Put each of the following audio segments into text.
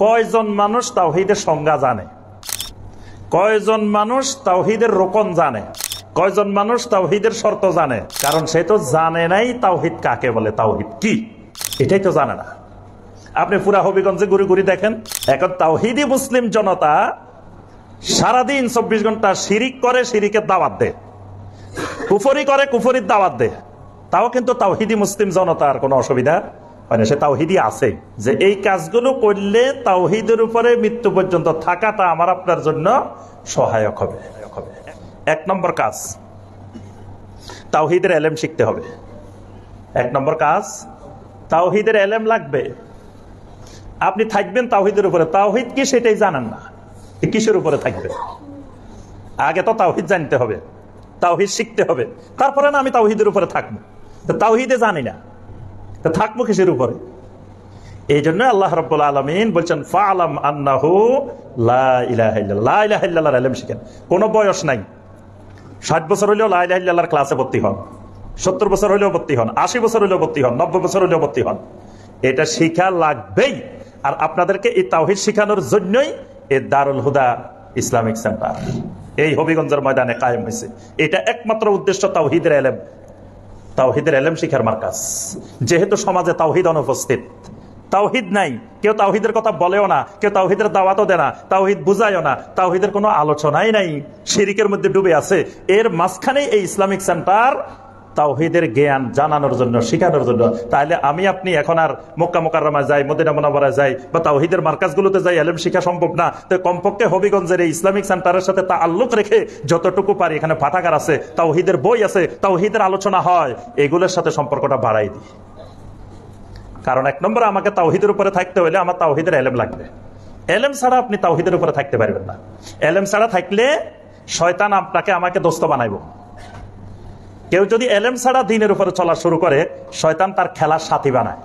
কয়জন মানুষ তাওহীদের সংজ্ঞা জানে? কয়জন মানুষ তাওহীদের রোকন জানে? কয়জন মানুষ তাওহীদের শর্ত জানে? কারণ সে তো জানে নাই তাওহীদ কাকে বলে, তাওহীদ কি, এটাই তো জানে না। আপনি পুরা হবিগঞ্জে ঘুরে ঘুরে দেখেন, এখন তাওহীদি মুসলিম জনতা সারাদিন 24 ঘন্টা শিরিক করে, শিরিকের দাওয়াত দেয়, কুফরি করে, কুফরির দাওয়াত দেয়। তাও কিন্তু তাওহীদি মুসলিম জনতার কোনো অসুবিধা হয় না, সে তাওহীদি আছে যে এই কাজগুলো করলে তাওহীদের উপরে মৃত্যু পর্যন্ত থাকাটা আমার আপনার জন্য সহায়ক হবে। 1 নম্বর কাজ, তাওহীদের ইলম শিখতে হবে। 1 নম্বর কাজ, তাওহীদের ইলম লাগবে। আপনি থাকবেন তাওহীদের উপরে, তাওহীদ কি সেটাই জানেন না, কিসের উপরে থাকবে? আগে তো তাওহীদ জানতে হবে, তাওহীদ শিখতে হবে, তারপরে না আমি তাওহীদের উপরে থাকবো। তাওহীদে জানি না, তো থাকবো কিসের উপরে? এই জন্য আল্লাহ রাব্বুল আলামিন বলছেন ফাআলাম আন্নাহু লা ইলাহা ইল্লাল্লাহ, লা ইলাহা ইল্লাল্লাহর ইলম শিখেন। কোনো বয়স নাই, 60 বছর হইলেও লা ইলাহা ইল্লাল্লাহর ক্লাসে ভর্তি হন, 70 বছর হইলেও ভর্তি হন, 80 বছর হইলেও ভর্তি হন, 90 বছর হইলেও ভর্তি হন, এটা শিখা লাগবেই। আর আপনাদেরকে এই তাওহীদ শিখানোর জন্যই এই দারুল হুদা ইসলামিক সেন্টার এই হবিগঞ্জের ময়দানে কায়েম হয়েছে। এটা একমাত্র উদ্দেশ্য তাওহীদের ইলম, তাওহীদের ইলম শিখার মার্কাজ। যেহেতু সমাজে তাওহীদ অনুপস্থিত, তাওহীদ নাই, কেউ তাওহীদের কথা বলেও না, কেউ তাওহীদের দাওয়াতও দেয় না, তাওহীদ বুঝায়ও না, তাওহীদের কোনো আলোচনাই নাই, শিরিকের মধ্যে ডুবে আছে। এর মাঝখানে এই ইসলামিক সেন্টার তাওহীদের জ্ঞান জানানোর জন্য, শিখানোর জন্য। তাহলে আমি আপনি এখন আর মক্কা মুকাররমায় যাই, মদিনা মুনাওয়ারায় যাই, বা তাওহীদের মার্কাজগুলোতে যাই ইলম শিখা সম্ভব না। তো কমপক্ষে হবিগঞ্জের এই ইসলামিক সেন্টারের সাথে তাআল্লুক রেখে যতটুকু পারি, এখানে পাঠাগার আছে, তাওহীদের বই আছে, তাওহীদের আলোচনা হয়, এগুলোর সাথে সম্পর্কটা বাড়াই দিই। কারণ 1 নম্বরে আমাকে তাওহীদের উপরে থাকতে হলে আমার তাওহীদের ইলম লাগবে। ইলম ছাড়া আপনি তাওহীদের উপরে থাকতে পারবেন না। ইলম ছাড়া থাকলে শয়তান আপনাকে আমাকে দোস্ত বানাইবো। কেউ যদি ইলম ছাড়া দ্বীনের উপরে চলা শুরু করে, শয়তান তার খেলার সাথী বানায়।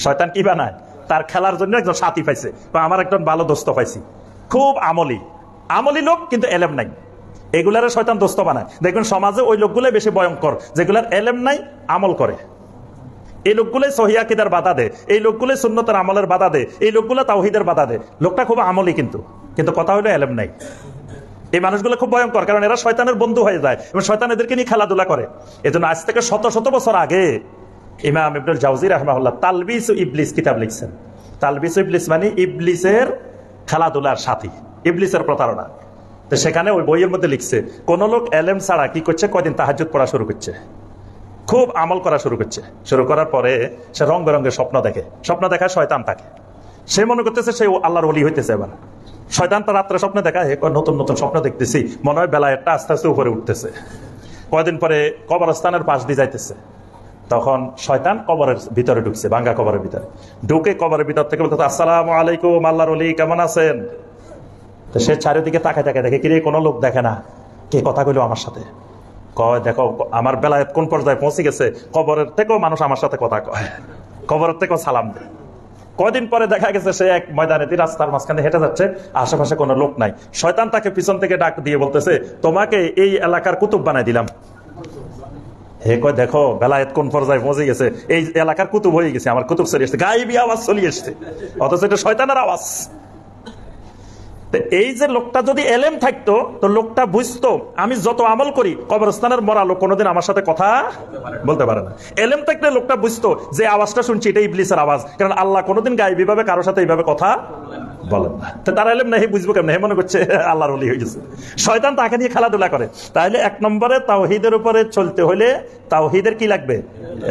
শয়তান কি বানায়? তার খেলার জন্য একজন সাথী পাইছে, বা আমার একজন ভালো দোস্ত পাইছি, খুব আমলি লোক কিন্তু ইলম নাই, এগুলারে শয়তান দোস্ত বানায়। দেখবেন সমাজে ওই লোকগুলো বেশি ভয়ঙ্কর, যেগুলার ইলম নাই, আমল করে। এই লোকগুলোই সহিহ আকীদার বাধা দেয়, এই লোকগুলোই সুন্নতের আমলের বাধা দেয়, এই লোকগুলো তাওহীদের বাধা দেয়। লোকটা খুব আমলি, কিন্তু কথা হলো ইলম নাই। এই মানুষগুলো খুব ভয়ঙ্কর, কারণ এরা শয়তানের বন্ধু হয়ে যায় এবং শয়তান এদেরকে নিয়ে খেলাধুলা করে। এজন্য আজ থেকে শত শত বছর আগে ইমাম ইবনুল জাওজি রাহিমাহুল্লাহ তালবিস ইবলিস কিতাব লিখছেন। তালবিস ইবলিস মানে ইবলিসের খেলাধুলার সাথী, ইবলিসের প্রতারণা। তো সেখানে ওই বইয়ের মধ্যে লিখছে, কোন লোক ইলম ছাড়া কি করছে, কয়দিন তাহাজ্জুদ পড়া শুরু করছে, খুব আমল করা শুরু করছে। শুরু করার পরে সে রং বেরঙের স্বপ্ন দেখে, স্বপ্ন দেখায় শয়তান তাকে, সে মনে করতেছে সে আল্লাহর ওলি হইতেছে। এবার শয়তান তার রাত্রে স্বপ্ন দেখায়, নতুন নতুন স্বপ্ন দেখতেছি, মনে হয় বেলা একটা আস্তে আস্তে উপরে উঠতেছে। কয়দিন পরে কবরস্থানের পাশ দিয়ে যাইতেছে, তখন শয়তান কবরের ভিতরে ঢুকছে, ভাঙ্গা কবরের ভিতরে ঢুকে কবরের ভিতর থেকে বলতে, আসসালামু আলাইকুম আল্লাহর ওলি, কেমন আছেন? তো সে চারিদিকে তাকায় তাকায় দেখে, কিরে কোনো লোক দেখে না, কে কথা কইলো আমার সাথে? কয়, দেখো আমার বেলায়েত কোন পর্যায়ে পৌঁছে গেছে, কবরের থেকেও মানুষ আমার সাথে কথা কয়, কবরের থেকেও সালাম দেয়। কয়দিন পরে দেখা গেছে সে এক ময়দানে রাস্তার মাঝখানে হেঁটে যাচ্ছে, আশেপাশে কোনো লোক নাই। শয়তান তাকে পিছন থেকে ডাক দিয়ে বলতেছে, তোমাকে এই এলাকার কুতুব বানাই দিলাম। হে কয়, দেখো বেলায়েত কোন পর্যায়ে পৌঁছে গেছে, এই এলাকার কুতুব হয়ে গেছে, আমার কুতুব চলে এসছে, গায়েবী আওয়াজ চলে এসছে, অথচ এটা শয়তানের আওয়াজ। এই যে লোকটা যদি এলেম থাকতো, তো লোকটা বুঝতো আমি যত আমল করি, কবরস্থানের মরা লোক কোনোদিন আমার সাথে কথা বলতে পারে না। এলেম থাকলে লোকটা বুঝতো যে আওয়াজটা শুনছি এটা ইবলিসের আওয়াজ, কারণ আল্লাহ কোনোদিন গায়েবী ভাবে কারোর সাথে এইভাবে কথা বলেন না। তো তার এলেম নাই, বুঝবো কেমন? হে মনে করছে আল্লাহর ওলি হয়ে গেছে। শয়তান তাকে নিয়ে খেলাধুলা করে। তাহলে 1 নম্বরে তাওহীদের উপরে চলতে হলে তাওহীদের কি লাগবে?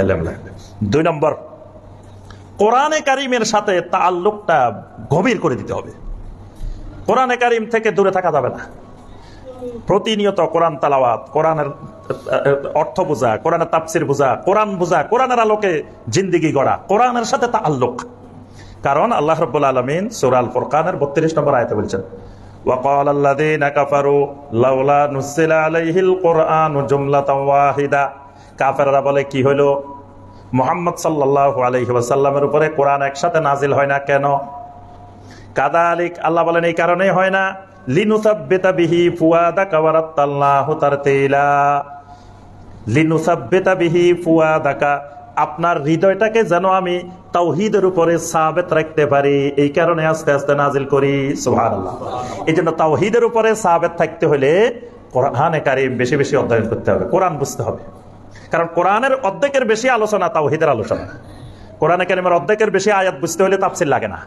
এলেম লাগবে। 2 নম্বর, কোরআনে কারিমের সাথে তাআল্লুকটা গভীর করে দিতে হবে। কোরআনে কারিম থেকে দূরে থাকা যাবে না। প্রতিনিয়ত কোরআন তেলাওয়াত, কোরআনের অর্থ বোঝা, কোরআনের তাফসীর বোঝা, কোরআন বোঝা, কোরআনের আলোকে জিন্দেগি গড়া, কোরআনের সাথে তাআল্লুক। কারণ আল্লাহ রাব্বুল আলামিন সূরা আল ফুরকানের 32 নম্বর আয়াতে বলছেন, ওয়াকাল আল্লাযীনা কাফারু লাউলা নুজিলা আলাইহিল কুরআনু জুমলাতান ওয়াহিদা। কাফেররা বলে, কি হলো, মুহাম্মদ সাল্লাল্লাহু আলাইহি ওয়াসাল্লামের উপরে কোরআন একসাথে নাজিল হয় না কেন? কাযালিক, আল্লাহ বলেন এই কারণেই হয় না, লিনুসাব্বিতা বিহি ফুয়াদাকা ওয়ারাত্তালনাহু তারতিলা। লিনুসাব্বিতা বিহি ফুয়াদাকা, আপনার হৃদয়টাকে যেন আমি তাওহীদের উপরে সাবেত রাখতে পারি, এই কারণে আস্তে আস্তে নাজিল করি। সুবহানাল্লাহ। এই জন্য তাওহীদের উপরে সাবেত থাকতে হলে কোরআনে কারীম বেশি বেশি অধ্যয়ন করতে হবে, কোরআন বুঝতে হবে। কারণ কোরআনের অর্ধেকের বেশি আলোচনা তাওহীদের আলোচনা। কোরআনে কারীমের অর্ধেকের বেশি আয়াত বুঝতে হলে তাফসীর লাগে না।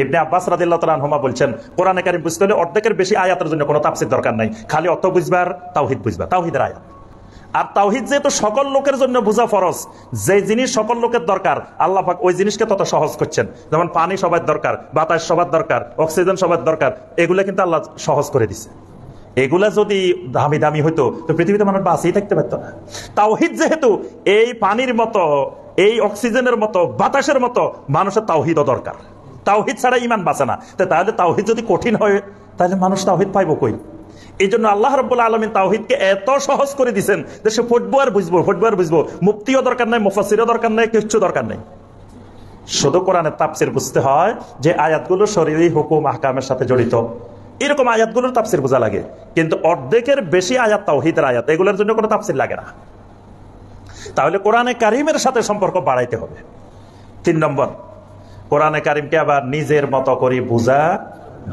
ইবনে আব্বাস রাদিয়াল্লাহু তাআলা আনহুমা বলছেন, কোরআনে কারীম বুঝতে হলে অর্ধেকের বেশি আয়াতের জন্য কোনো তাফসীর দরকার নাই, খালি অর্থ বুঝবার, তাওহীদ বুঝবা, তাওহীদের আয়াত। আর তাওহীদ যেহেতু সকল লোকের জন্য বোঝা ফরজ, যে জিনিস সকল লোকের দরকার আল্লাহ পাক ওই জিনিসকে তত সহজ করছেন। যেমন পানি সবার দরকার, বাতাস সবার দরকার, অক্সিজেন সবার দরকার, এগুলা কিন্তু আল্লাহ সহজ করে দিছে। এগুলা যদি দামি দামি হইতো তো পৃথিবীতে মানুষ বাঁচিয়ে থাকতে পারতো না। তাওহীদ যেহেতু এই পানির মতো, এই অক্সিজেনের মতো, বাতাসের মতো, মানুষের তাওহীদও দরকার। তাওহীদ ছাড়া ঈমান বাঁচে না। তাহলে তাওহীদ যদি কঠিন হয় তাহলে মানুষ তাওহীদ পাইবো কই? এই জন্য আল্লাহ রাব্বুল আলামিন তাওহীদকে এত সহজ করে দিয়েছেন যে সে পড়বো আর বুঝবো। মুফতিও দরকার নাই, মুফাসসিরও দরকার নাই, কিচ্ছু দরকার নাই। শুধু কোরআনের তাফসীর বুঝতে হয় যে আয়াতগুলো শরীয়ী হুকুম আহকামের সাথে জড়িত, এরকম আয়াতগুলোর তাফসীর বোঝা লাগে। কিন্তু অর্ধেকের বেশি আয়াত তাওহীদের আয়াত, এগুলোর জন্য কোনো তাফসীর লাগে না। তাহলে কোরআনে কারীমের সাথে সম্পর্ক বাড়াইতে হবে। 3 নম্বর, কোরআনে কারীমকে আবার নিজের মতো করে বোঝা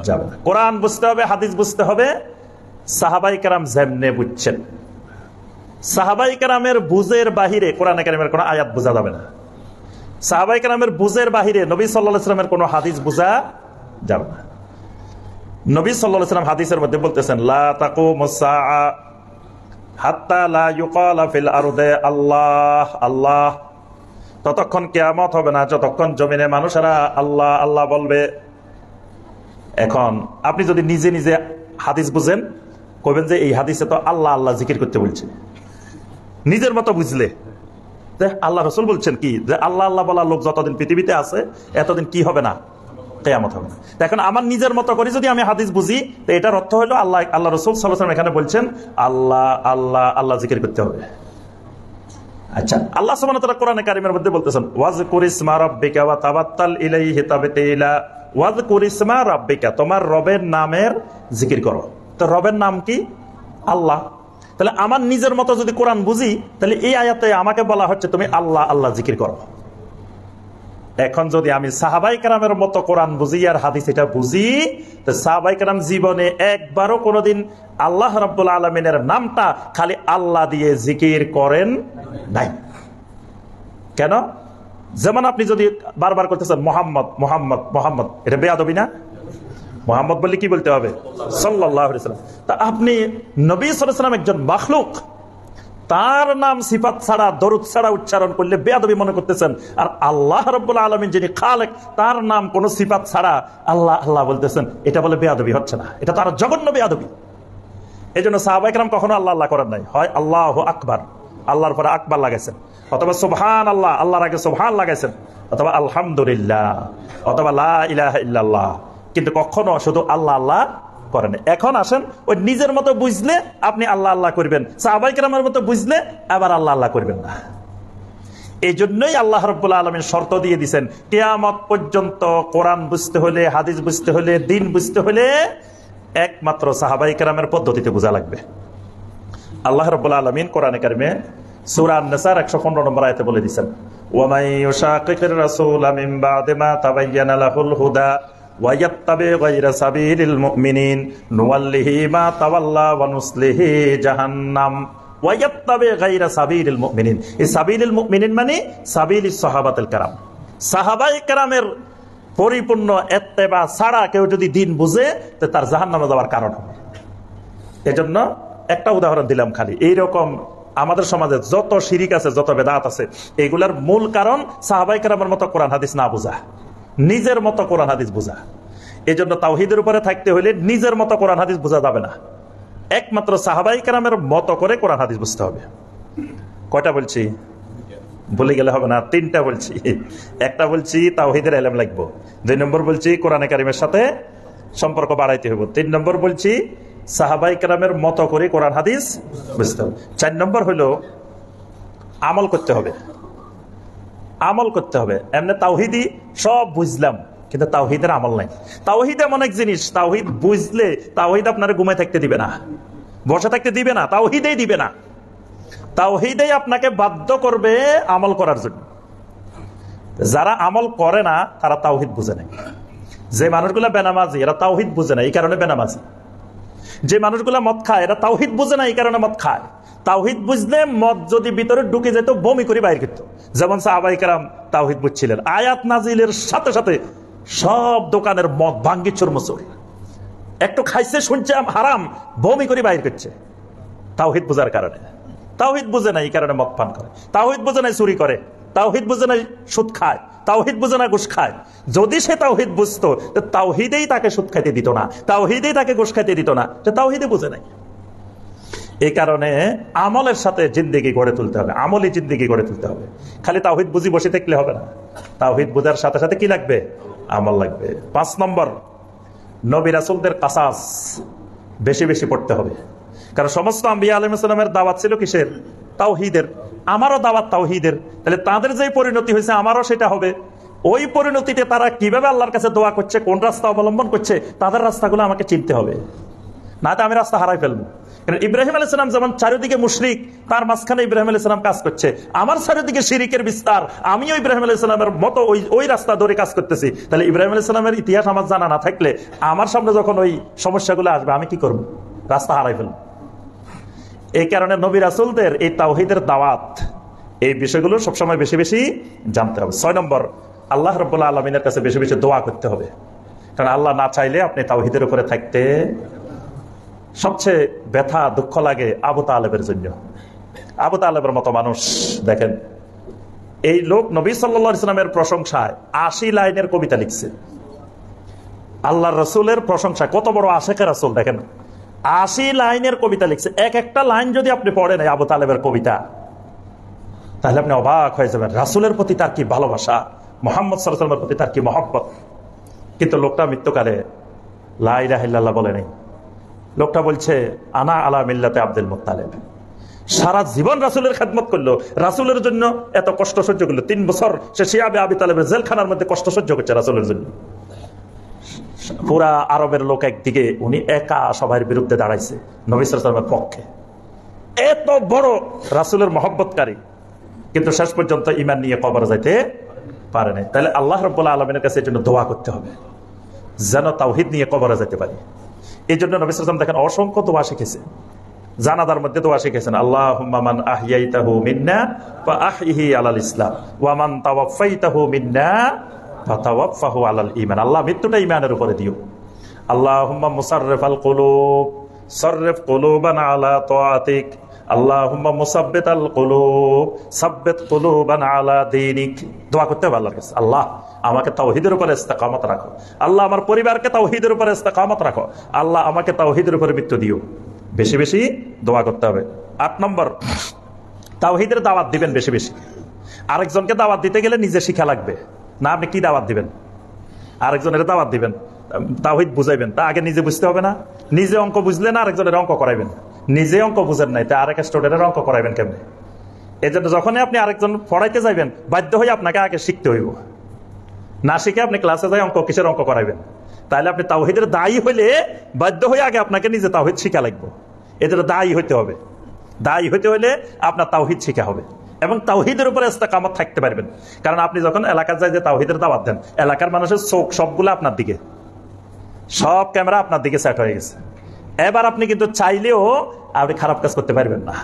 যাবে না। কোরআন বুঝতে হবে, হাদিস বুঝতে হবে সাহাবাই কেরাম যেমনে বুঝছেন। সাহাবাই কেরামের বুঝের বাহিরে কোরআনে কারীমের কোনো আয়াত বোঝা যাবে না। সাহাবাই কেরামের বুঝের বাহিরে নবী সাল্লাল্লাহু আলাইহি ওয়াসাল্লামের কোনো হাদিস বোঝা যাবে না। নবী সাল্লাল্লাহু আলাইহি ওয়াসাল্লাম হাদিসের মধ্যে বলতেছেন, লা তাকুমুস সাআ হাত্তা লা ইউকালা ফিল আরদি আল্লাহ আল্লাহ। ততক্ষণ কিয়ামত হবে না যতক্ষণ জমিনে মানুষেরা আল্লাহ আল্লাহ বলবে। এখন আপনি যদি নিজে নিজে হাদিস বুঝেন, কইবেন যে এই হাদিসে তো আল্লাহ আল্লাহ জিকির করতে বলছে। নিজের মতো বুঝলে আল্লাহ রাসূল বলছেন কি, যে আল্লাহ আল্লাহ বলা লোক যতদিন পৃথিবীতে আছে এতদিন কি হবে না, কিয়ামত হবে না। এখন আমার নিজের মতো করে যদি আমি হাদিস বুঝি, তো এটার অর্থ হলো আল্লাহ আল্লাহ রাসূল সাল্লাল্লাহু আলাইহি ওয়াসাল্লাম এখানে বলছেন আল্লাহ আল্লাহ আল্লাহ জিকির করতে হবে। আচ্ছা, আল্লাহ সুবহানাহু ওয়া তাআলা কোরআনে কারীমের মধ্যে বলতেছেন, ওয়াজকুর ইসমা রাব্বিকা ওয়া তাবাত্তাল ইলাইহি তাবতীলা। ওয়াজকুর ইসমা রাব্বিকা, তোমার রবের নামের জিকির করো। তো রবের নাম কি? আল্লাহ। তাহলে আমার নিজের মতো যদি কোরআন বুঝি, তাহলে এই আয়াতে আমাকে বলা হচ্ছে তুমি আল্লাহ আল্লাহ জিকির করো। এখন যদি আমি সাহাবাই কেরামের মতো কোরআন বুঝি আর হাদিস এটা বুঝি, তো সাহাবাই কেরাম জীবনে একবারও কোনোদিন আল্লাহ রাব্বুল আলামিনের নামটা খালি আল্লাহ দিয়ে জিকির করেন নাই। কেন? যেমন আপনি যদি বারবার করতেছেন মোহাম্মদ মোহাম্মদ মোহাম্মদ, এটা বেয়াদবি না? মোহাম্মদ বললে কি বলতে হবে? সাল্লাল্লাহু আলাইহি ওয়াসাল্লাম। তা আপনি নবী সাল্লাল্লাহু আলাইহি ওয়াসাল্লাম একজন মাখলুক, তার নাম সিফাত ছাড়া দরুদ ছাড়া উচ্চারণ করলে বেয়াদবি মনে করতেছেন। আর আল্লাহ রাব্বুল আলামিন যিনি খালেক, তার নাম কোন সিফাত ছাড়া আল্লাহ আল্লাহ বলতেছেন, এটা বলে বেয়াদবি হচ্ছে না? এটা তো আরো জঘন্য বেয়াদবি। এই জন্য সাহাবায়ে কেরাম কখনো আল্লাহ আল্লাহ করেন নাই। হয় আল্লাহু আকবার, আল্লাহর পরে আকবার লাগাইছেন, অথবা সুবহানাল্লাহ, আল্লাহর আগে সুবহান লাগাইছেন, অথবা আলহামদুলিল্লাহ, অথবা লা ইলাহা ইল্লাল্লাহ, কিন্তু কখনো শুধু আল্লাহ আল্লাহ করেন। এখন আসেন, ওই নিজের মতো বুঝলে আপনি আল্লাহ আল্লাহ করবেন, সাহাবায়ে কেরামের মতো বুঝলে আবার আল্লাহ আল্লাহ করবেন না। এই জন্যই আল্লাহ রাব্বুল আলামিন শর্ত দিয়ে দিয়েছেন, কিয়ামত পর্যন্ত কোরআন বুঝতে হলে, হাদিস বুঝতে হলে, দ্বীন বুঝতে হলে একমাত্র সাহাবায়ে কেরামের পদ্ধতিতে বোঝা লাগবে। আল্লাহ রাব্বুল আলামিন কোরআনে কারিমে সূরা আন-নিসার 115 নম্বর আয়াতে বলে দিয়েছেন, ওয়া মান ইউশাকিকির রাসূলা মিন বা'দি মা তাবায়্যানা লাহুল হুদা ওয়া ইয়াত্তাবি গায়রা সাবিলিল মুমিনিন নুওয়াল্লিহি মা তাওয়াল্লা ওয়া নুসলিহি জাহান্নাম ওয়া ইয়াত্তাবি গায়রা সাবিলিল মুমিনিন। এই সাবিলিল মুমিনিন মানে সাবিলিস সাহাবাতুল কেরাম। সাহাবায়ে কেরামের পরিপূর্ণ ইত্তেবা ছাড়া কেউ যদি দ্বীন বুঝে, তো তার জাহান্নামে যাওয়ার কারণ হবে। এজন্য একটা উদাহরণ দিলাম খালি, এইরকম আমাদের সমাজে যত শিরিক আছে, যত বেদাত আছে, এগুলার মূল কারণ সাহাবায়ে কেরামের মতো কোরআন হাদিস না বোঝা, নিজের মতো কোরআন হাদিস বোঝা। এই জন্য তাওহীদের উপরে থাকতে হলে নিজের মতো কোরআন হাদিস বোঝা যাবে না, একমাত্র সাহাবায়ে কেরামের মতো করে কোরআন হাদিস বুঝতে হবে। কয়টা বলছি? বলে গেলে হবে না, 3টা বলছি। একটা বলছি তাওহীদের ইলম লাগবে, 2 নম্বর বলছি কোরআনে কারিমের সাথে সম্পর্ক বাড়াইতে হবে, 3 নম্বর বলছি সাহাবায়ে কেরামের মতো করে কোরআন হাদিস বুঝতে হবে, 4 নম্বর হলো আমল করতে হবে। আমল করতে হবে। এমনি তাওহীদি সব বুঝলাম, কিন্তু তাওহীদের আমল নাই। তাওহীদ এমন এক জিনিস, তাওহীদ বুঝলে তাওহীদ আপনার ঘুমায় থাকতে দিবে না, বসে থাকতে দিবে না, তাওহীদেই দিবে না। তাওহীদই আপনাকে বাধ্য করবে আমল করার জন্য। যারা আমল করে না তারা তাওহীদ বুঝে না। যে মানুষগুলা বেনামাজি এরা তাওহীদ বুঝে না, এই কারণে বেনামাজি। যে মানুষগুলা মদ খায় এরা তাওহীদ বুঝে না, এই কারণে মদ খায়। তাওহীদ বুঝলে মদ যদি ভিতরে ঢুকে যেত বমি করে বাইরে করত। যেমন সাহাবায়ে কেরাম তাওহীদ বুঝছিলেন, আয়াত নাজিলের সাথে সাথে সব দোকানের মদ ভাঙ্গি চুরমুচুর, একটু খাইছে শুনছে হারাম, বমি করে বাইর করছে। তাওহীদ বুঝার কারণে। তাওহীদ বুঝে না, এই কারণে মদ পান করে। তাওহীদ বুঝে না, চুরি করে। তাওহীদ বুঝে না, সুদ খায়। তাওহীদ বুঝে না, ঘুষ খায়। যদি সে তাওহীদ বুঝতো তাওহীদেই তাকে সুদ খাইতে দিত না, তাওহীদেই তাকে ঘুষ খাইতে দিত না। সে তাওহীদে বুঝে নাই। এই কারণে আমলের সাথে জিন্দেগি গড়ে তুলতে হবে, আমলি জিন্দেগি গড়ে তুলতে হবে। খালি তাওহীদ বুঝি বসে থাকলে হবে না। তাওহীদ বুঝার সাথে সাথে কি লাগবে? আমল লাগবে। 5 নম্বর, নবী রাসূলদের কাসাস বেশি বেশি পড়তে হবে। কারণ সমস্ত আম্বিয়া আলাইহিস সালামের দাওয়াত ছিল কিসের? তাওহীদের। আমারও দাওয়াত তাওহীদের। তাহলে তাদের যে পরিণতি হয়েছে আমারও সেটা হবে। ওই পরিণতিতে তারা কিভাবে আল্লাহর কাছে দোয়া করছে, কোন রাস্তা অবলম্বন করছে, তাদের রাস্তাগুলো আমাকে চিনতে হবে, না তো আমি রাস্তা হারাই ফেলবো। ইব্রাহিম আলাইহিস সালাম যেমন চারিদিকে মুশরিক, তার মাঝখানে ইব্রাহিম আলাইহিস সালাম কাজ করছে। আমার চারিদিকে শিরিকের বিস্তার, আমিও ইব্রাহিম আলাইহিস সালামের মতো ওই রাস্তা ধরে কাজ করতেছি। তাহলে ইব্রাহিম আলাইহিস সালামের ইতিহাস আমার জানা না থাকলে আমার সামনে যখন ওই সমস্যাগুলো আসবে আমি কি করব? রাস্তা হারাই ফেলবো। এই কারণে নবী রাসূলদের এই তাওহীদের দাওয়াত, এই বিষয়গুলো সবসময় বেশি বেশি জানতে হবে। 6 নম্বর, আল্লাহ রাব্বুল আলামিনের কাছে বেশি বেশি দোয়া করতে হবে। কারণ আল্লাহ না চাইলে আপনি তাওহীদের উপরে থাকতে। সবচেয়ে ব্যথা দুঃখ লাগে আবু তালেবের জন্য। আবু তালেবের মতো মানুষ দেখেন, এই লোক নবী সাল্লাল্লাহু আলাইহি ওয়াসাল্লামের প্রশংসায় 80 লাইনের কবিতা লিখছে। আল্লাহর রাসূলের প্রশংসা, কত বড় আশিকে রাসূল দেখেন, 80 লাইনের কবিতা লিখছে। এক একটা লাইন যদি আপনি পড়েন আবু তালেবের কবিতা, তাহলে আপনি অবাক হয়ে যাবেন রাসূলের প্রতি তার কি ভালোবাসা, মুহাম্মদ সাল্লাল্লাহু আলাইহি ওয়াসাল্লামের প্রতি তার কি মহব্বত। কিন্তু লোকটা মৃত্যুকালে লা ইলাহা ইল্লাল্লাহ বলে নাই। লোকটা বলছে আনা আলা মিল্লাতে আব্দুল মুত্তালিব। সারা জীবন রাসূলের খেদমত করলো, রাসূলের জন্য এত কষ্ট সহ্য করলো। 3 বছর সে শিয়াবে আবি তালেবের জেলখানার মধ্যে কষ্ট সহ্য করছে রাসূলের জন্য। পুরা আরবের লোক একদিকে, উনি একা সবার বিরুদ্ধে দাঁড়াইছে নবী সাল্লাল্লাহু আলাইহি ওয়াসাল্লামের পক্ষে। এত বড় রাসূলের মহব্বতকারী, কিন্তু শেষ পর্যন্ত ঈমান নিয়ে কবরে যাইতে পারে নাই। তাহলে আল্লাহ রাব্বুল আলামিনের কাছে এর জন্য দোয়া করতে হবে যেন তাওহীদ নিয়ে কবরে যেতে পারি। এই জন্য নবী সাল্লাল্লাহু আলাইহি ওয়াসাল্লাম দেখেন অসংখ্য দোয়া শিখেছেন। জানাজার মধ্যে দোয়া শিখেছেন, আল্লাহুম্মা মান আহইয়াইতাহু মিন্না ফাআহইহি আলাল ইসলাম ওয়া মান তাওয়াফাইতাহু মিন্না ফাতাওয়াফাহু আলাল ঈমান। আল্লাহ মৃত্যুটা ঈমানের উপরে দিও। আল্লাহুম্মা মুসাররিফাল কুলুব সাররিফ কুলুবানা আলা তাআতিক। আল্লাহুম্মা মুসাব্বিতাল কুলুব সাব্বিত কুলুবানা আলা দীনিক। দোয়া করতে হবে আল্লাহর কাছে, আল্লাহ আমাকে তাওহীদের উপরে ইস্তেকামত রাখো, আল্লাহ আমার পরিবারকে তাওহীদের উপরে ইস্তেকামত রাখো, আল্লাহ আমাকে তাওহীদের উপরে মৃত্যু দিও। বেশি বেশি দোয়া করতে হবে। 8 নম্বর, তাওহীদের দাওয়াত দিবেন বেশি বেশি। আরেকজনকে দাওয়াত দিতে গেলে নিজে শিক্ষা লাগবে না। আপনি কি দাওয়াত দিবেন? আরেকজনের দাওয়াত দিবেন, তাওহীদ বুঝাইবেন, তা আগে নিজে বুঝতে হবে না? নিজে অঙ্ক বুঝলে না আরেকজনের অঙ্ক করাইবেন? নিজে অঙ্ক বুঝেন নাই, তা আরেক স্টুডেন্টের অঙ্ক করাইবেন কেমনে? এই জন্য যখনই আপনি আরেকজন পড়াইতে যাইবেন বাধ্য হয়ে আপনাকে আগে শিখতে হইব। না শিখে আপনি ক্লাসে যাই অঙ্ক কিসের অঙ্ক করাইবেন? তাহলে আপনি তাওহীদের দায়ী হইলে বাধ্য হয়ে আগে আপনাকে নিজে তাওহীদ শিখা লাগবে। এজন্য দায়ী হইতে হবে। দায়ী হইতে হইলে আপনার তাওহীদ শিখা হবে এবং তাওহীদের উপরে ইস্তেকামত থাকতে পারবেন। কারণ আপনি যখন এলাকার যায় যে তাওহীদের দাওয়াত দেন, এলাকার মানুষের চোখ সবগুলো আপনার দিকে, সব ক্যামেরা আপনার দিকে সেট হয়ে গেছে। এবার আপনি কিন্তু চাইলেও আপনি খারাপ কাজ করতে পারবেন না,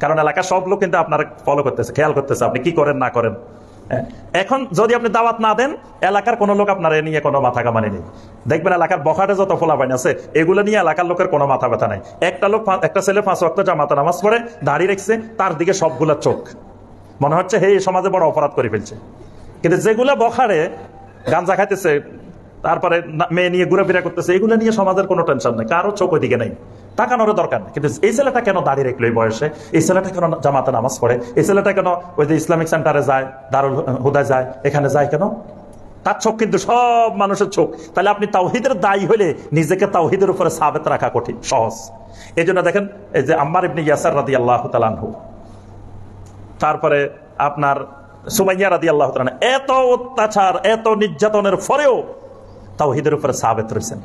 কারণ এলাকার সব লোক কিন্তু আপনার ফলো করতেছে, খেয়াল করতেছে আপনি কি করেন না করেন। এখন যদি আপনি দাওয়াত না দেন, এলাকার কোনো লোক আপনার নিয়ে কোনো মাথা কামানি নেই। দেখবেন এলাকার বখাটে যত ফলাফাইন আছে এগুলো নিয়ে এলাকার লোকের কোনো মাথা ব্যথা নাই। একটা ছেলে 5 ওয়াক্ত জামাতে নামাজ পড়ে, দাড়ি রেখেছে, তার দিকে সবগুলা চোখ, মনে হচ্ছে হে সমাজে বড় অপরাধ করে ফেলছে। কিন্তু যেগুলা বখারে গাঞ্জা খাইতেছে, তারপরে মেয়ে নিয়ে ঘুরাফেরা করতেছে, এগুলো নিয়ে সমাজের কোনো টেনশন নেই, কারো চোখ ওইদিকে নেই, তাকানোর দরকার নেই। কিন্তু এই ছেলেটা কেন দাঁড়িয়ে রাখলো এই বয়সে, এই ছেলেটা কেন জামাতে নামাজ পড়ে, এই ছেলেটা কেন ওই যে ইসলামিক সেন্টারে যায়, দারুল হুদায় যায়, এখানে যায় কেন? তার চোখ কিন্তু সব মানুষের চোখ। তাহলে আপনি তাওহীদের দায়ী হলে নিজেকে তাওহীদের উপরে সাবেত রাখা কঠিন, সহজ। এই জন্য দেখেন এই যে আম্মার ইবনে ইয়াসার রাদিয়াল্লাহু তাআলা আনহু, তারপরে আপনার সুমাইয়া রাদিয়াল্লাহু তাআলা, এত অত্যাচার এত নির্যাতনের পরেও তাওহীদের উপরে সাবেত রয়েছেন।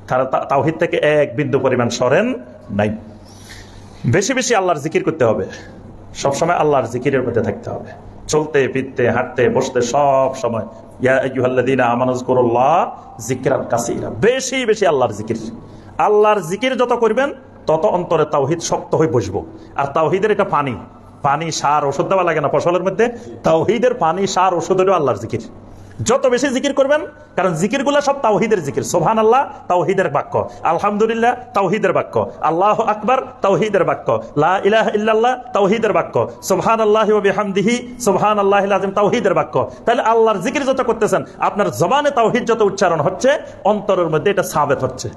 তারা তাওহীদ থেকে এক বিন্দু পরিমাণ সরেন নাই। বেশি বেশি আল্লাহর জিকির করতে হবে, সবসময় আল্লাহর জিকিরের মধ্যে থাকতে হবে, চলতে ফিরতে হাঁটতে বসতে সব সময় ইয়া আইয়ুহাল্লাযীনা আমানু যিকুরুল্লাহ যিকরান কাসীরা, বেশি বেশি আল্লাহর জিকির। আল্লাহর জিকির যত করবেন তত অন্তরে তাওহীদ শক্ত হয়ে বসবো। আর তাওহীদের এটা পানি, পানি সার ওষুধ দেওয়া লাগে না ফসলের মধ্যে, তাওহীদের পানি সার ওষুধেরও আল্লাহর জিকির। যত বেশি জিকির করবেন, কারণ জিকির গুলা সব তাওহীদের জিকির। সুবহানাল্লাহ তাওহীদের বাক্য, আলহামদুলিল্লাহ তাওহীদের বাক্য, আল্লাহু আকবার তাওহীদের বাক্য, লা ইলাহা ইল্লাল্লাহ তাওহীদের বাক্য, সুবহানাল্লাহি ওয়া বিহামদিহি সুবহানাল্লাহিল আযীম তাওহীদের বাক্য। তাহলে আল্লাহর জিকির যত করতেছেন, আপনার জবানে তাওহীদ যত উচ্চারণ হচ্ছে, অন্তরের মধ্যে এটা সাবেত হচ্ছে।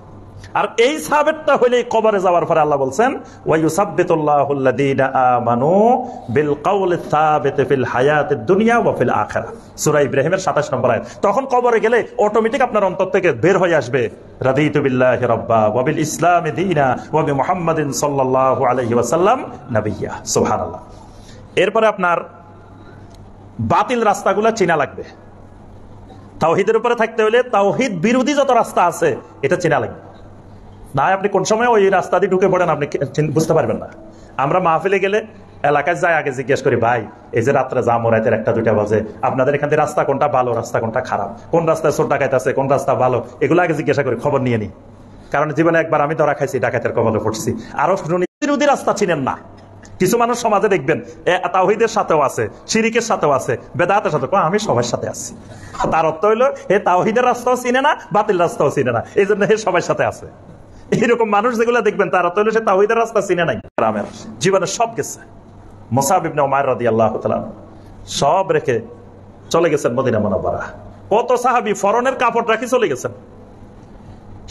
আর এই সাবেতটা হইলে কবরে যাওয়ার পরে আল্লাহ বলছেন ওয়া ইউসাব্বিতুল্লাহুল্লাযীনা আমানু বিল কাউলিস সাবিত ফিল হায়াতিদ দুনিয়া ওয়া ফিল আখিরাহ, সূরা ইব্রাহিমের 27 নম্বর আয়াত। তখন কবরে গেলে অটোমেটিক আপনার অন্তর থেকে বের হয়ে আসবে রাদিতু বিল্লাহি রাব্বা ওয়া বিল ইসলামি দীনা ওয়া বি মুহাম্মাদিন সাল্লাল্লাহু আলাইহি ওয়াসাল্লাম নাবিয়্যা। সুবহানাল্লাহ। এরপরে আপনার বাতিল রাস্তাগুলো চেনা লাগবে। তাওহীদের উপরে থাকতে হলে তাওহীদ বিরোধী যত রাস্তা আছে এটা চেনা লাগবে, না আপনি কোন সময় ওই রাস্তা দিয়ে ঢুকে পড়েন আপনি বুঝতে পারবেন না। আমরা মাহফিলে গেলে এলাকায় যাই আগে জিজ্ঞেস করি, ভাই এই যে রাত্রে যাম রাতের 1-2 বাজে, আপনাদের এখান থেকে রাস্তা কোনটা ভালো, রাস্তা কোনটা খারাপ, কোন রাস্তায় চোর ডাকাত আছে, কোন রাস্তা ভালো, এগুলো আগে জিজ্ঞাসা করি, খবর নিয়ে নিই। কারণ জীবনে একবার আমি ধরা খাইছি, ডাকাতের কবলে পড়ছি। আরো বিরোধী রাস্তা চিনেন না। কিছু মানুষ সমাজে দেখবেন তাওহীদের সাথেও আছে, শিরিকের সাথেও আছে, বেদাতের সাথে, আমি সবার সাথে আছি। তার অর্থ হইলো এ তাওহীদের রাস্তাও চিনে না, বাতিল রাস্তাও চিনে না, এই জন্য সবার সাথে আছে। এইরকম মানুষ যেগুলো দেখবেন তার অর্থ হইলো সে তাওহীদের রাস্তা চিনে নাই। গ্রামের জীবনে সব গেছে। মুসাব ইবনে উমাইর রাদিয়াল্লাহু তাআলা সব রেখে চলে গেছেন মদিনা মুনাওয়ারা। কত সাহাবী ফরনের কাপড় রাখি চলে গেছেন,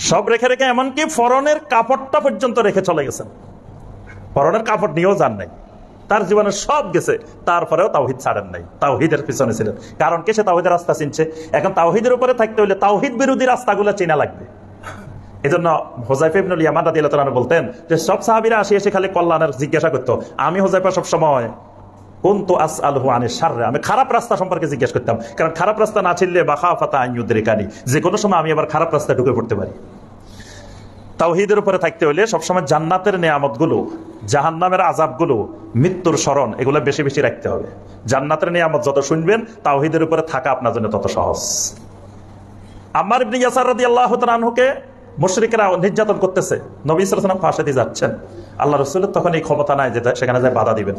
সব রেখে রেখে এমনকি ফরনের কাপড়টা পর্যন্ত রেখে চলে গেছেন, ফরনের কাপড় নিয়েও যান নাই। তার জীবনে সব গেছে, তারপরেও তাওহীদ ছাড়েন নাই, তাওহীদের পিছনে ছিলেন। কারণ কে? সে তাওহীদের রাস্তা চিনছে। এখন তাওহীদের উপরে থাকতে হলে তাওহীদ বিরোধী রাস্তাগুলো চেনা লাগবে। এই জন্য হুযায়ফা ইবনুল ইয়ামান রাদিয়াল্লাহু তাআলা বলতেন যে সব সাহাবীরা এসে খালি কল্যাণের জিজ্ঞাসা করতো, আমি হুযায়ফা সব সময় কুনতু আসআলুহু আনিশ শাররি, আমি খারাপ রাস্তা সম্পর্কে জিজ্ঞেস করতাম। কারণ খারাপ রাস্তা না চিনলে বাখাফাতা আন ইউদরিকানি, যে কোনো সময় আমি আবার খারাপ রাস্তায় ঢুকে পড়তে পারি। তাওহীদের উপরে থাকতে হলে সবসময় জান্নাতের নিয়ামতগুলো, জাহান্নামের আযাবগুলো, মৃত্যুর স্মরণ, এগুলো বেশি বেশি রাখতে হবে। জান্নাতের নিয়ামত যত শুনবেন, তাওহীদের উপরে থাকা আপনার জন্য তত সহজ। আম্মার ইবনে ইয়াসার রাদিয়াল্লাহু তাআলা আনহুকে মুশরিকরা নির্যাতন করতেছে, নবী সাল্লাল্লাহু আলাইহি ওয়াসাল্লাম ফাঁসি দিয়ে যাচ্ছেন। আল্লাহ রাসূলের তখন এই ক্ষমতা নাই যে সেখানে যায় বাধা দিবেন।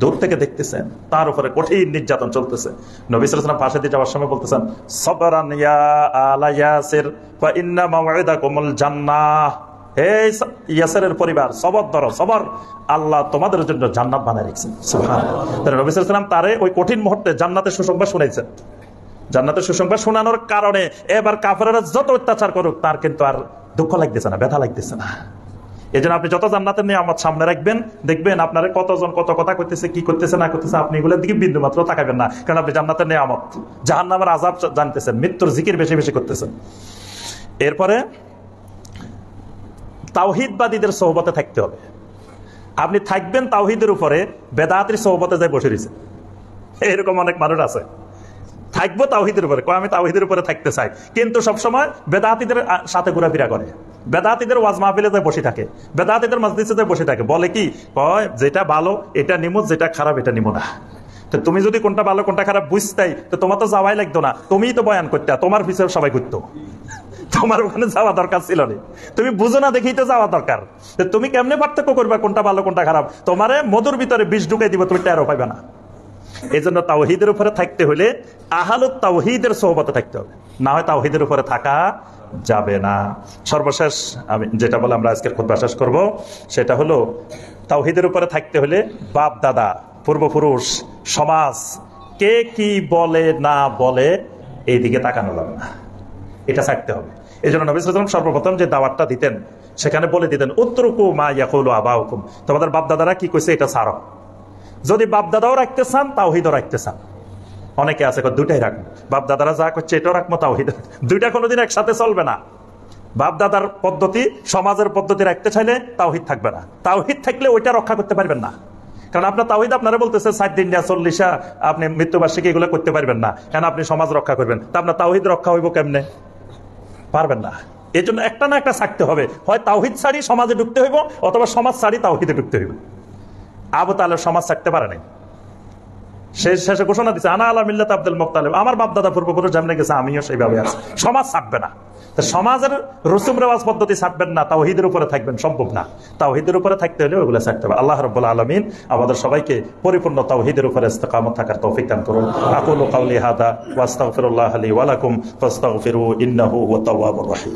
দূর থেকে দেখতেছেন তার উপরে কঠিন নির্যাতন চলতেছে। নবী সাল্লাল্লাহু আলাইহি ওয়াসাল্লাম ফাঁসি দিয়ে যাওয়ার সময় বলতেছেন, সাবরান ইয়া আলা ইয়াসির ফা ইন্না মাওইদাকুমুল জান্নাহ, হে ইয়াসিরের পরিবার সবর ধরো, সবর, আল্লাহ তোমাদের জন্য জান্নাত বানায় রেখেছেন। সুবহানাল্লাহ। তাহলে নবী সাল্লাল্লাহু আলাইহি ওয়াসাল্লাম তারে ওই কঠিন মুহূর্তে জান্নাতের সুসংবাদ শুনাইছেন। জান্নাতের সুসংবাদ শোনানোর কারণে এবার কাফেররা যত অত্যাচার করুক তার কিন্তু আর দুঃখ লাগতেছে না, ব্যথা লাগতেছে না। এই জন্য আপনি যত জান্নাতের নিয়ামত সামনে রাখবেন, দেখবেন আপনারা কতজন কত কথা করতেছে, কি করতেছে না করতেছে, আপনি এগুলোর দিকে বিন্দু মাত্র তাকাবেন না। কারণ আপনি জান্নাতের নিয়ামত, জাহান্নামের আযাব জানতেছেন, মৃত্যুর জিকির বেশি বেশি করতেছেন। এরপরে তাওহীদবাদীদের সোহবতে থাকতে হবে। আপনি থাকবেন তাওহীদের উপরে, বেদাতের সোহবতে যায় বসে রয়েছে। এরকম অনেক মানুষ আছে, থাকবো তাওহীদের উপরে, আমি তাওহীদের উপরে থাকতে চাই, কিন্তু সবসময় বেদাতীদের সাথে ঘোরাফেরা করে, বেদাতীদের ওয়াজ মাহফিলে যায় বসে থাকে, বেদাতীদের মজলিসে যায় বসে থাকে। বলে কি, যেটা ভালো এটা নিমো, যেটা খারাপ এটা নিমো না। তো তুমি যদি কোনটা ভালো কোনটা খারাপ বুঝতাই, তো তোমার তো যাওয়াই লাগতো না, তুমিই তো বয়ান করতে, তোমার পিছনে সবাই ঘুরতো, তোমার ওখানে যাওয়া দরকার ছিল না। তুমি বুঝো না দেখেই তো যাওয়া দরকার। তুমি কেমনে পার্থক্য করবে কোনটা ভালো কোনটা খারাপ? তোমারে মধুর ভিতরে বিষ ঢুকাই দিব, তুমি টেরও পাইবে না। এই জন্য তাওহীদের উপরে থাকতে হলে আহলুত তাওহীদের সোহবতে থাকতে হবে, না হয় তাওহীদের উপরে থাকা যাবে না। সর্বশেষ আমি যেটা বলে আমরা আজকের খুতবা শেষ করব, সেটা হলো তাওহীদের উপরে থাকতে হলে বাপ দাদা, পূর্বপুরুষ, সমাজ কে কি বলে না বলে এই দিকে তাকানো যাবে না, এটা থাকতে হবে। এই জন্য নবী সাল্লাল্লাহু আলাইহি ওয়াসাল্লাম সর্বপ্রথম যে দাওয়াতটা দিতেন সেখানে বলে দিতেন, উতরুকু মা ইয়াকুলু আবাউকুম, তোমাদের বাপ দাদারা কি কইছে এটা ছাড়ো। যদি বাপ দাদাও রাখতে চান, তাওহীদও রাখতে চান, অনেকে আছে দুটাই রাখবো, বাপ দাদারা যা করছে এটাও রাখবো, তাওহীদ, দুইটা কোনোদিন একসাথে চলবে না। বাপ দাদার পদ্ধতি, সমাজের পদ্ধতি রাখতে চাইলে তাওহীদ থাকবে না, তাওহীদ থাকলে ওইটা রক্ষা করতে পারবেন না। কারণ আপনার তাওহীদ আপনারা বলতেছে 7 দিন 40 আপনি মৃত্যুবার্ষিকী এগুলো করতে পারবেন না, কেন আপনি সমাজ রক্ষা করবেন, তা আপনার তাওহীদ রক্ষা হইব কেমনে? পারবেন না। এই জন্য একটা না একটা থাকতে হবে, হয় তাওহিদ ছাড়ি সমাজে ঢুকতে হইব, অথবা সমাজ ছাড়ি তাওহিদে ঢুকতে হইব। আবু তালেব সমাজ থাকতে পারে নাই, শেষে ঘোষণা দিচ্ছে আনা আলা মিল্লাত আব্দুল মুত্তালিব, আমার বাপ দাদা পূর্বপুরুষ যেমন গেছে আমিও সেইভাবে আছি। সমাজ ছাড়বে না, সমাজের রসুম রেওয়াজ পদ্ধতি ছাড়বেন না, তাওহীদের উপরে থাকবেন, সম্ভব না। তাওহীদের উপরে থাকতে হলে ওগুলো ছাড়তে হবে। আল্লাহ রাব্বুল আলামিন আমাদের সবাইকে পরিপূর্ণ তাওহীদের উপরে ইস্তেকামত থাকার তৌফিক দান করুন। আকুলু কাওলি হাদা ওয়া আস্তাগফিরুল্লাহ লি ওয়া লাকুম ফাস্তাগফিরু ইন্নাহু হুয়াত তাওয়াবুর রহিম।